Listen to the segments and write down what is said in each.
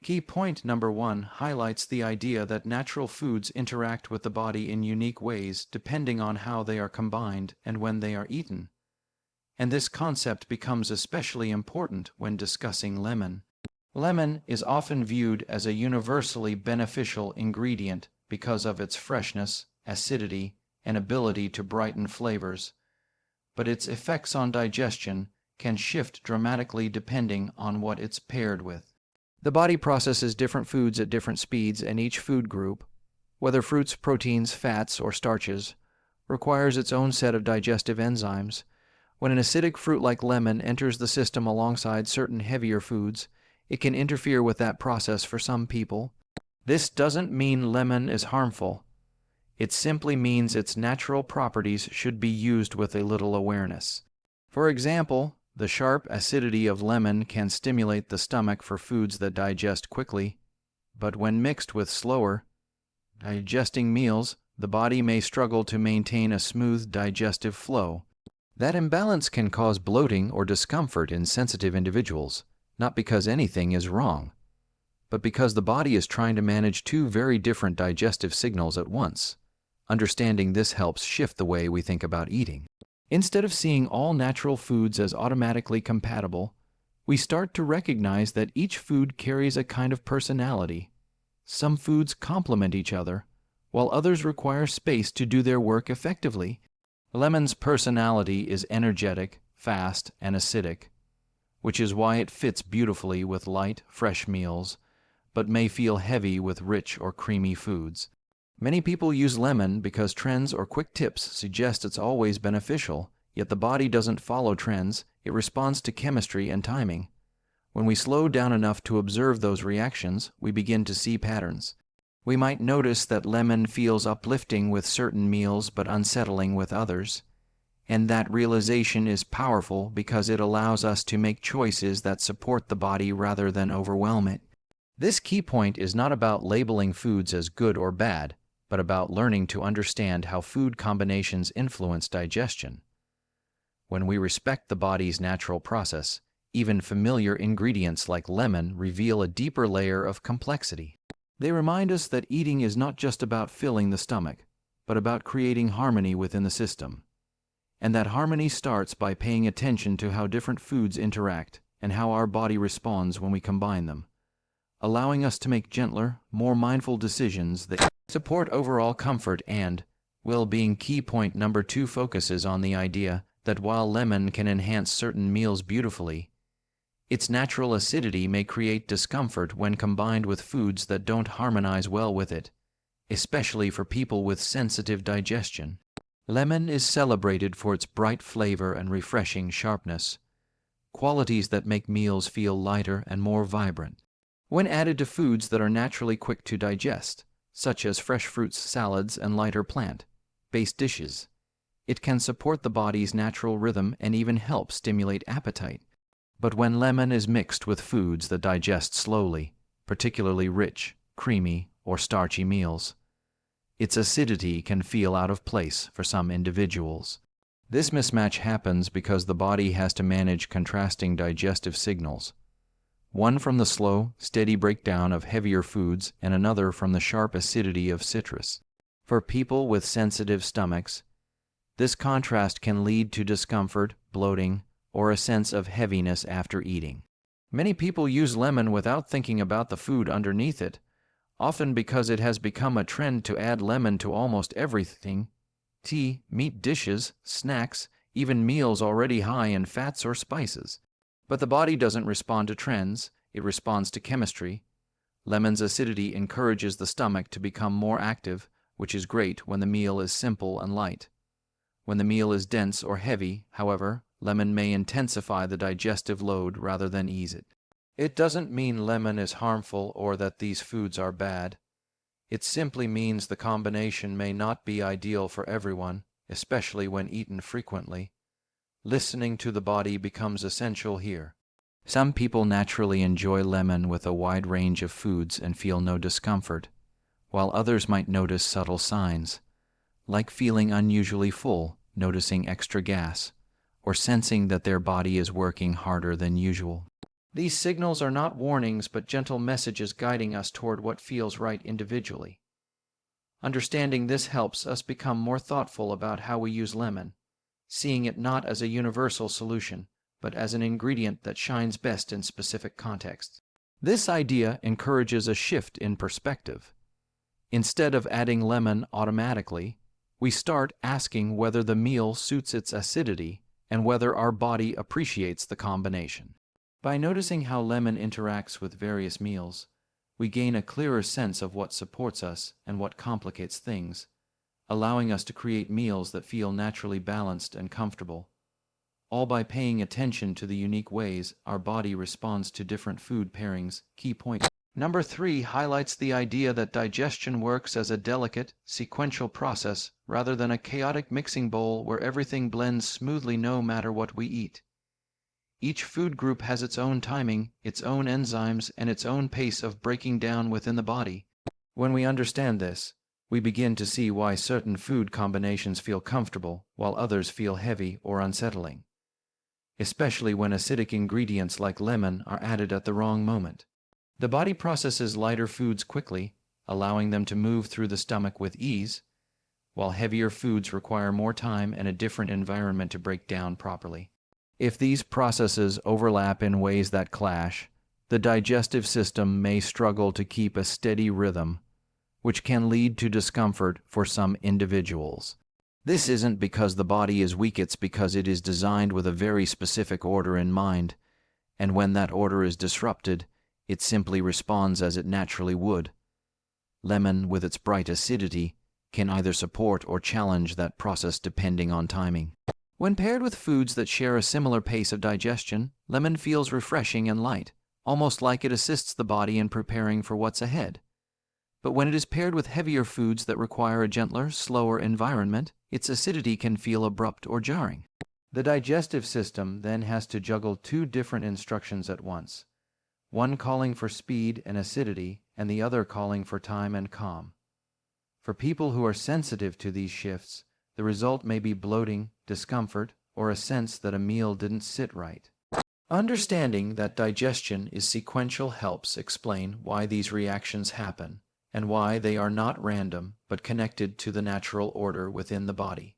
Key point number 1 highlights the idea that natural foods interact with the body in unique ways depending on how they are combined and when they are eaten. And this concept becomes especially important when discussing lemon. Lemon is often viewed as a universally beneficial ingredient because of its freshness, acidity, and ability to brighten flavors, but its effects on digestion can shift dramatically depending on what it's paired with. The body processes different foods at different speeds, and each food group, whether fruits, proteins, fats, or starches, requires its own set of digestive enzymes. When an acidic fruit like lemon enters the system alongside certain heavier foods, it can interfere with that process for some people. This doesn't mean lemon is harmful. It simply means its natural properties should be used with a little awareness. For example, the sharp acidity of lemon can stimulate the stomach for foods that digest quickly, but when mixed with slower digesting meals, the body may struggle to maintain a smooth digestive flow. That imbalance can cause bloating or discomfort in sensitive individuals, not because anything is wrong, but because the body is trying to manage two very different digestive signals at once. Understanding this helps shift the way we think about eating. Instead of seeing all natural foods as automatically compatible, we start to recognize that each food carries a kind of personality. Some foods complement each other, while others require space to do their work effectively. Lemon's personality is energetic, fast, and acidic, which is why it fits beautifully with light, fresh meals, but may feel heavy with rich or creamy foods. Many people use lemon because trends or quick tips suggest it's always beneficial, yet the body doesn't follow trends, it responds to chemistry and timing. When we slow down enough to observe those reactions, we begin to see patterns. We might notice that lemon feels uplifting with certain meals but unsettling with others, and that realization is powerful because it allows us to make choices that support the body rather than overwhelm it. This key point is not about labeling foods as good or bad, but about learning to understand how food combinations influence digestion. When we respect the body's natural process, even familiar ingredients like lemon reveal a deeper layer of complexity. They remind us that eating is not just about filling the stomach, but about creating harmony within the system. And that harmony starts by paying attention to how different foods interact and how our body responds when we combine them, allowing us to make gentler, more mindful decisions that support overall comfort and well-being. Key point number 2 focuses on the idea that while lemon can enhance certain meals beautifully, its natural acidity may create discomfort when combined with foods that don't harmonize well with it, especially for people with sensitive digestion. Lemon is celebrated for its bright flavor and refreshing sharpness, qualities that make meals feel lighter and more vibrant. When added to foods that are naturally quick to digest, such as fresh fruits, salads, and lighter plant-based dishes, it can support the body's natural rhythm and even help stimulate appetite. But when lemon is mixed with foods that digest slowly, particularly rich, creamy, or starchy meals, its acidity can feel out of place for some individuals. This mismatch happens because the body has to manage contrasting digestive signals, one from the slow, steady breakdown of heavier foods and another from the sharp acidity of citrus. For people with sensitive stomachs, this contrast can lead to discomfort, bloating, or a sense of heaviness after eating. Many people use lemon without thinking about the food underneath it, often because it has become a trend to add lemon to almost everything: tea, meat dishes, snacks, even meals already high in fats or spices. But the body doesn't respond to trends, it responds to chemistry. Lemon's acidity encourages the stomach to become more active, which is great when the meal is simple and light. When the meal is dense or heavy, however, lemon may intensify the digestive load rather than ease it. It doesn't mean lemon is harmful or that these foods are bad. It simply means the combination may not be ideal for everyone, especially when eaten frequently. Listening to the body becomes essential here. Some people naturally enjoy lemon with a wide range of foods and feel no discomfort, while others might notice subtle signs, like feeling unusually full, noticing extra gas, or sensing that their body is working harder than usual. These signals are not warnings but gentle messages guiding us toward what feels right individually. Understanding this helps us become more thoughtful about how we use lemon, seeing it not as a universal solution, but as an ingredient that shines best in specific contexts. This idea encourages a shift in perspective. Instead of adding lemon automatically, we start asking whether the meal suits its acidity and whether our body appreciates the combination. By noticing how lemon interacts with various meals, we gain a clearer sense of what supports us and what complicates things, allowing us to create meals that feel naturally balanced and comfortable, all by paying attention to the unique ways our body responds to different food pairings. Key point. Number 3 highlights the idea that digestion works as a delicate, sequential process rather than a chaotic mixing bowl where everything blends smoothly no matter what we eat. Each food group has its own timing, its own enzymes, and its own pace of breaking down within the body. When we understand this, we begin to see why certain food combinations feel comfortable while others feel heavy or unsettling, especially when acidic ingredients like lemon are added at the wrong moment. The body processes lighter foods quickly, allowing them to move through the stomach with ease, while heavier foods require more time and a different environment to break down properly. If these processes overlap in ways that clash, the digestive system may struggle to keep a steady rhythm, which can lead to discomfort for some individuals. This isn't because the body is weak, it's because it is designed with a very specific order in mind, and when that order is disrupted, it simply responds as it naturally would. Lemon, with its bright acidity, can either support or challenge that process depending on timing. When paired with foods that share a similar pace of digestion, lemon feels refreshing and light, almost like it assists the body in preparing for what's ahead. But when it is paired with heavier foods that require a gentler, slower environment, its acidity can feel abrupt or jarring. The digestive system then has to juggle two different instructions at once, one calling for speed and acidity, and the other calling for time and calm. For people who are sensitive to these shifts, the result may be bloating, discomfort, or a sense that a meal didn't sit right. Understanding that digestion is sequential helps explain why these reactions happen and why they are not random but connected to the natural order within the body.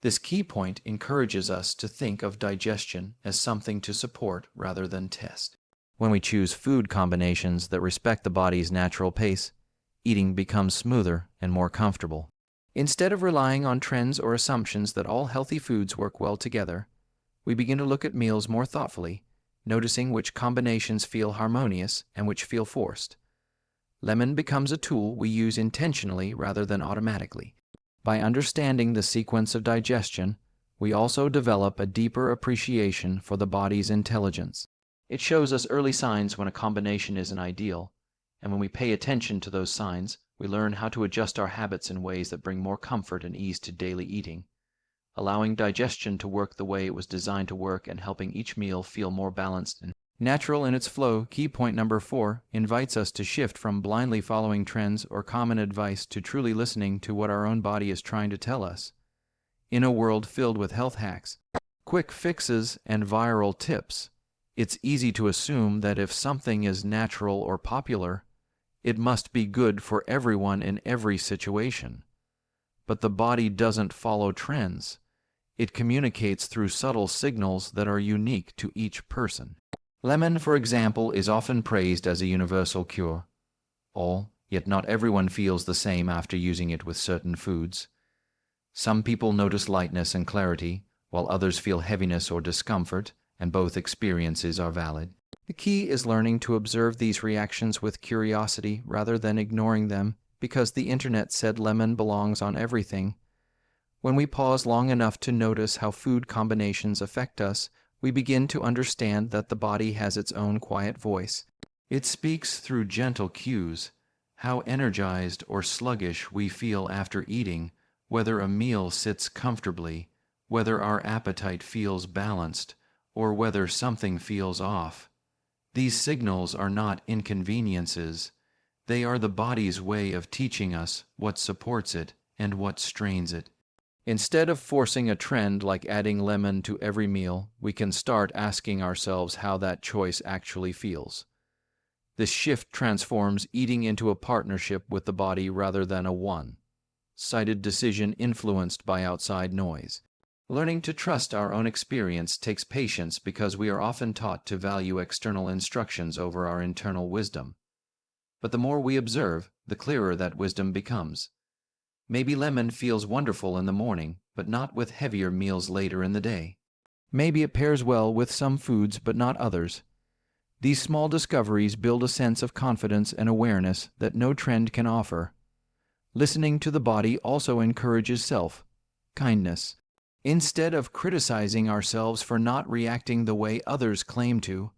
This key point encourages us to think of digestion as something to support rather than test. When we choose food combinations that respect the body's natural pace, eating becomes smoother and more comfortable. Instead of relying on trends or assumptions that all healthy foods work well together, we begin to look at meals more thoughtfully, noticing which combinations feel harmonious and which feel forced. Lemon becomes a tool we use intentionally rather than automatically. By understanding the sequence of digestion, we also develop a deeper appreciation for the body's intelligence. It shows us early signs when a combination isn't ideal, and when we pay attention to those signs, we learn how to adjust our habits in ways that bring more comfort and ease to daily eating, allowing digestion to work the way it was designed to work and helping each meal feel more balanced and natural in its flow. Key point number 4 invites us to shift from blindly following trends or common advice to truly listening to what our own body is trying to tell us. In a world filled with health hacks, quick fixes, and viral tips, it's easy to assume that if something is natural or popular, it must be good for everyone in every situation. But the body doesn't follow trends. It communicates through subtle signals that are unique to each person. Lemon, for example, is often praised as a universal cure. Yet not everyone feels the same after using it with certain foods. Some people notice lightness and clarity, while others feel heaviness or discomfort, and both experiences are valid. The key is learning to observe these reactions with curiosity rather than ignoring them because the internet said lemon belongs on everything. When we pause long enough to notice how food combinations affect us, we begin to understand that the body has its own quiet voice. It speaks through gentle cues, how energized or sluggish we feel after eating, whether a meal sits comfortably, whether our appetite feels balanced, or whether something feels off. These signals are not inconveniences. They are the body's way of teaching us what supports it and what strains it. Instead of forcing a trend like adding lemon to every meal, we can start asking ourselves how that choice actually feels. This shift transforms eating into a partnership with the body rather than a one-sided decision influenced by outside noise. Learning to trust our own experience takes patience because we are often taught to value external instructions over our internal wisdom. But the more we observe, the clearer that wisdom becomes. Maybe lemon feels wonderful in the morning, but not with heavier meals later in the day. Maybe it pairs well with some foods, but not others. These small discoveries build a sense of confidence and awareness that no trend can offer. Listening to the body also encourages self-kindness. Instead of criticizing ourselves for not reacting the way others claim to,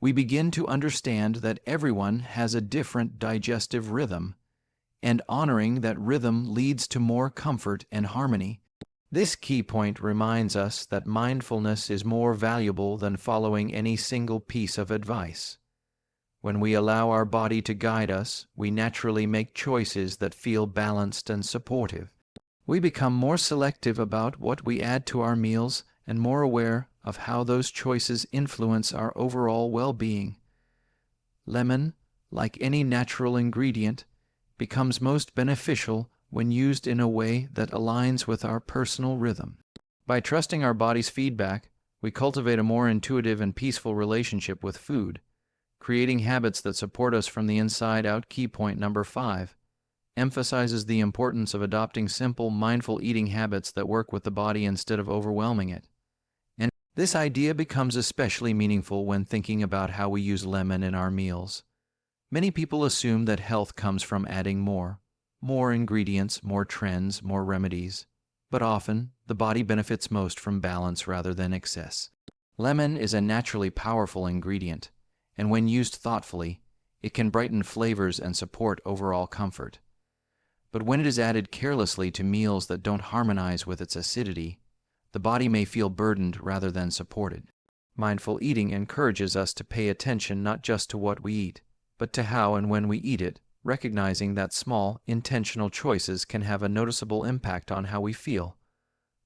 we begin to understand that everyone has a different digestive rhythm, and honoring that rhythm leads to more comfort and harmony. This key point reminds us that mindfulness is more valuable than following any single piece of advice. When we allow our body to guide us, we naturally make choices that feel balanced and supportive. We become more selective about what we add to our meals and more aware of how those choices influence our overall well-being. Lemon, like any natural ingredient, becomes most beneficial when used in a way that aligns with our personal rhythm. By trusting our body's feedback, we cultivate a more intuitive and peaceful relationship with food, creating habits that support us from the inside out. Key point number 5 emphasizes the importance of adopting simple, mindful eating habits that work with the body instead of overwhelming it. And this idea becomes especially meaningful when thinking about how we use lemon in our meals. Many people assume that health comes from adding more ingredients, more trends, more remedies. But often, the body benefits most from balance rather than excess. Lemon is a naturally powerful ingredient, and when used thoughtfully, it can brighten flavors and support overall comfort. But when it is added carelessly to meals that don't harmonize with its acidity, the body may feel burdened rather than supported. Mindful eating encourages us to pay attention not just to what we eat, but to how and when we eat it, recognizing that small, intentional choices can have a noticeable impact on how we feel.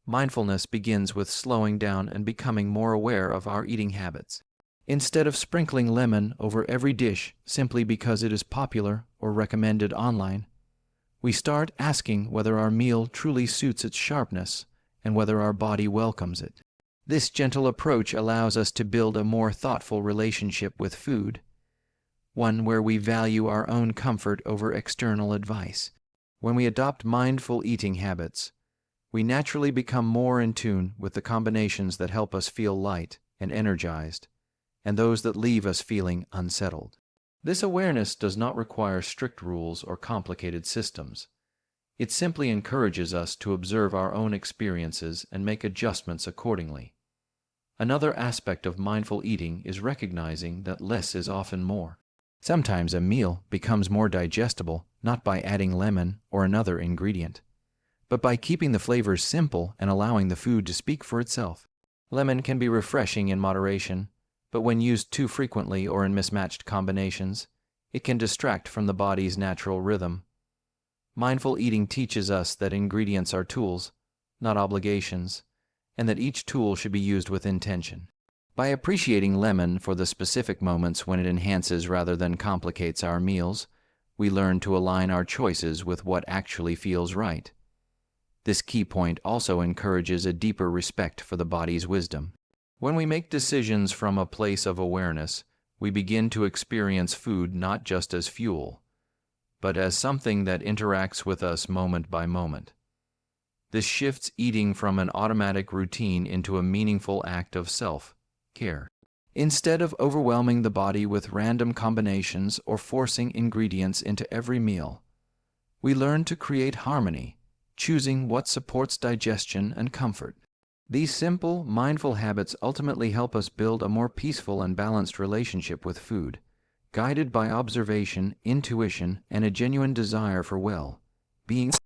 Mindfulness begins with slowing down and becoming more aware of our eating habits. Instead of sprinkling lemon over every dish simply because it is popular or recommended online, we start asking whether our meal truly suits its sharpness and whether our body welcomes it. This gentle approach allows us to build a more thoughtful relationship with food, one where we value our own comfort over external advice. When we adopt mindful eating habits, we naturally become more in tune with the combinations that help us feel light and energized, and those that leave us feeling unsettled. This awareness does not require strict rules or complicated systems. It simply encourages us to observe our own experiences and make adjustments accordingly. Another aspect of mindful eating is recognizing that less is often more. Sometimes a meal becomes more digestible not by adding lemon or another ingredient, but by keeping the flavors simple and allowing the food to speak for itself. Lemon can be refreshing in moderation, but when used too frequently or in mismatched combinations, it can distract from the body's natural rhythm. Mindful eating teaches us that ingredients are tools, not obligations, and that each tool should be used with intention. By appreciating lemon for the specific moments when it enhances rather than complicates our meals, we learn to align our choices with what actually feels right. This key point also encourages a deeper respect for the body's wisdom. When we make decisions from a place of awareness, we begin to experience food not just as fuel, but as something that interacts with us moment by moment. This shifts eating from an automatic routine into a meaningful act of self-care. Instead of overwhelming the body with random combinations or forcing ingredients into every meal, we learn to create harmony, choosing what supports digestion and comfort. These simple, mindful habits ultimately help us build a more peaceful and balanced relationship with food, guided by observation, intuition, and a genuine desire for well-being.